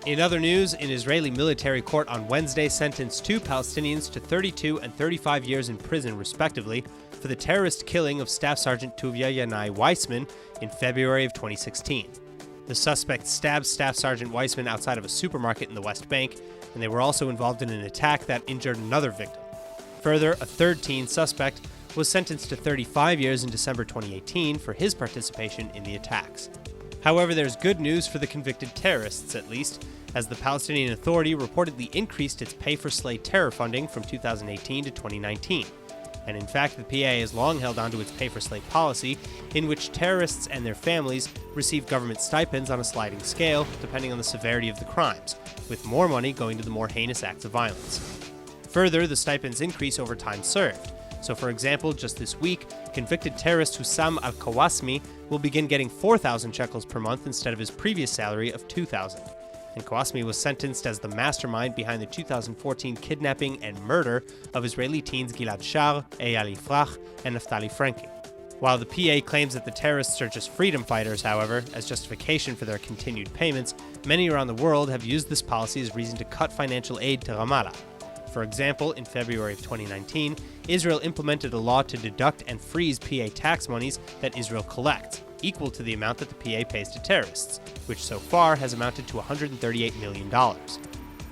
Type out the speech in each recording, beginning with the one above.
In other news, an Israeli military court on Wednesday sentenced two Palestinians to 32 and 35 years in prison, respectively, for the terrorist killing of Staff Sergeant Tuvia Yanai Weissman in February of 2016. The suspects stabbed Staff Sergeant Weissman outside of a supermarket in the West Bank, and they were also involved in an attack that injured another victim. Further, a third teen suspect was sentenced to 35 years in December 2018 for his participation in the attacks. However, there's good news for the convicted terrorists, at least, as the Palestinian Authority reportedly increased its pay-for-slay terror funding from 2018 to 2019. And in fact, the PA has long held onto its pay-for-slay policy, in which terrorists and their families receive government stipends on a sliding scale, depending on the severity of the crimes, with more money going to the more heinous acts of violence. Further, the stipends increase over time served. So, for example, just this week, convicted terrorist Hussam al-Kawasmi will begin getting 4,000 shekels per month instead of his previous salary of 2,000. And Kawasmi was sentenced as the mastermind behind the 2014 kidnapping and murder of Israeli teens Gilad Shar, Eyal Yifrach, and Naftali Franki. While the PA claims that the terrorists are just freedom fighters, however, as justification for their continued payments, many around the world have used this policy as reason to cut financial aid to Ramallah. For example, in February of 2019, Israel implemented a law to deduct and freeze PA tax monies that Israel collects, equal to the amount that the PA pays to terrorists, which so far has amounted to $138 million.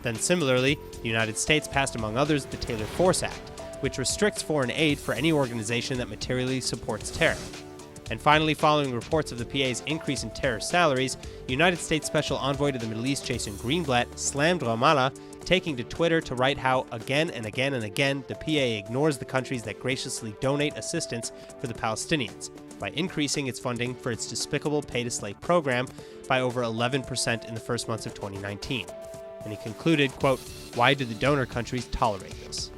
Then similarly, the United States passed, among others, the Taylor Force Act, which restricts foreign aid for any organization that materially supports terror. And finally, following reports of the PA's increase in terror salaries, United States Special Envoy to the Middle East Jason Greenblatt slammed Ramallah, taking to Twitter to write how, again and again and again, the PA ignores the countries that graciously donate assistance for the Palestinians, by increasing its funding for its despicable pay-to-slay program by over 11% in the first months of 2019. And he concluded, quote, "Why do the donor countries tolerate this?"